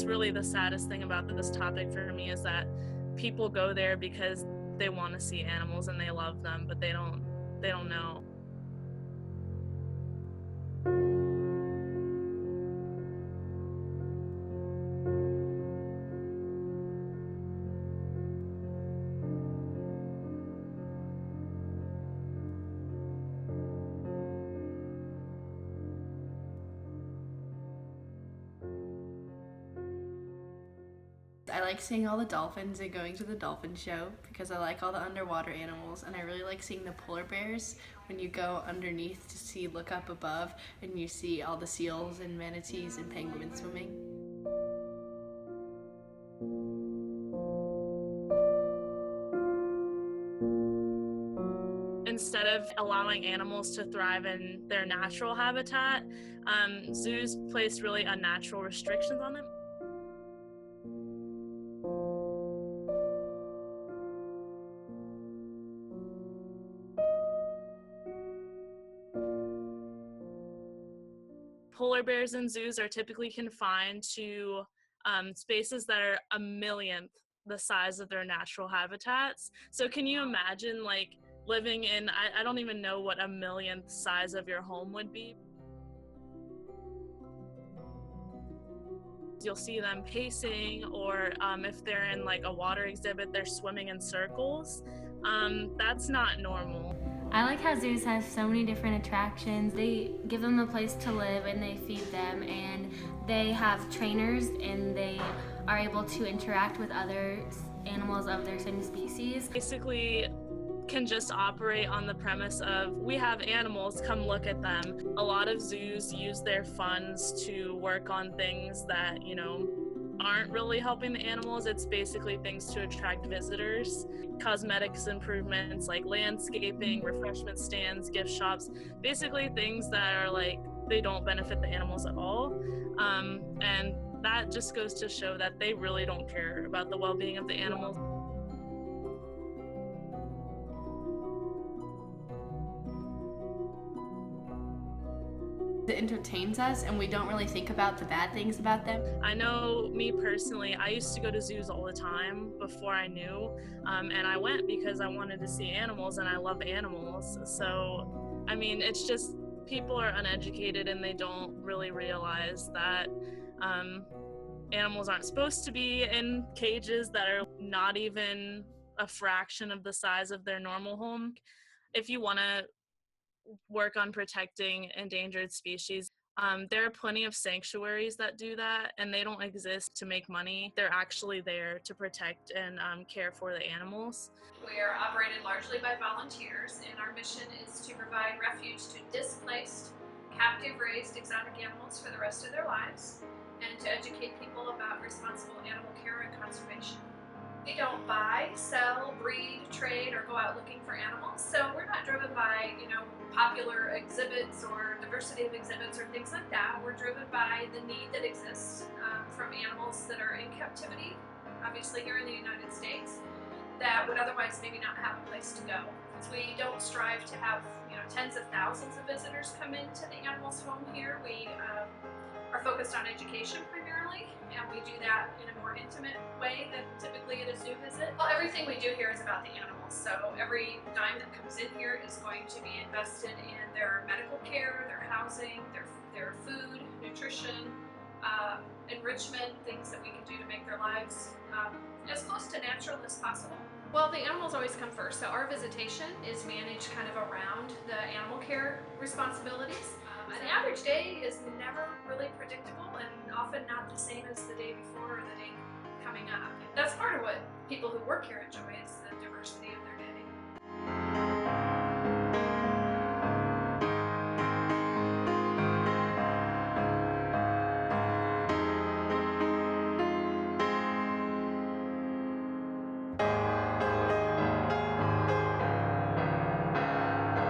that's really the saddest thing about this topic for me, is that people go there because they want to see animals and they love them, but they don't know. I like seeing all the dolphins and going to the dolphin show because I like all the underwater animals, and I really like seeing the polar bears when you go underneath to look up above and you see all the seals and manatees and penguins swimming. Instead of allowing animals to thrive in their natural habitat, zoos place really unnatural restrictions on them. Polar bears in zoos are typically confined to spaces that are a millionth the size of their natural habitats. So can you imagine living in, I don't even know what a millionth size of your home would be. You'll see them pacing, or if they're in a water exhibit, they're swimming in circles. That's not normal. I like how zoos have so many different attractions. They give them a place to live and they feed them, and they have trainers and they are able to interact with other animals of their same species. Basically can just operate on the premise of, we have animals, come look at them. A lot of zoos use their funds to work on things that, aren't really helping the animals. It's basically things to attract visitors, cosmetics improvements like landscaping, refreshment stands, gift shops, basically things that are they don't benefit the animals at all. And that just goes to show that they really don't care about the well-being of the animals. It entertains us and we don't really think about the bad things about them. I know me personally, I used to go to zoos all the time before I knew, and I went because I wanted to see animals and I love animals. So, it's just people are uneducated and they don't really realize that animals aren't supposed to be in cages that are not even a fraction of the size of their normal home. If you want to work on protecting endangered species, there are plenty of sanctuaries that do that, and they don't exist to make money. They're actually there to protect and care for the animals. We are operated largely by volunteers, and our mission is to provide refuge to displaced, captive-raised exotic animals for the rest of their lives, and to educate people about responsible animal care and conservation. We don't buy, sell, breed, trade, or go out looking for animals, so we're not driven by, popular exhibits or diversity of exhibits or things like that. We're driven by the need that exists from animals that are in captivity, obviously here in the United States, that would otherwise maybe not have a place to go. So we don't strive to have, tens of thousands of visitors come into the animals home here. We are focused on education primarily, and we do that in a more intimate way than typically at a zoo visit. Well, everything we do here is about the animals, so every dime that comes in here is going to be invested in their medical care, their housing, their food, nutrition, enrichment, things that we can do to make their lives as close to natural as possible. Well, the animals always come first, so our visitation is managed kind of around the animal care responsibilities. An average day is never really predictable and often not the same as the day before or the day coming up. That's part of what people who work here enjoy, is the diversity of their day.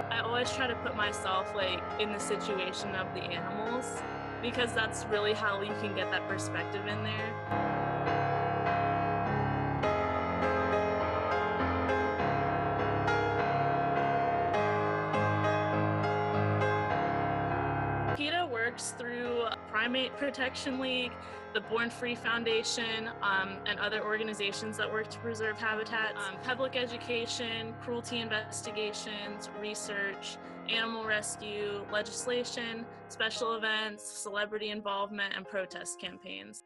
I always try to put myself in the situation of the animals, because that's really how you can get that perspective in there. PETA works through Primate Protection League, the Born Free Foundation, and other organizations that work to preserve habitats, public education, cruelty investigations, research, animal rescue, legislation, special events, celebrity involvement, and protest campaigns.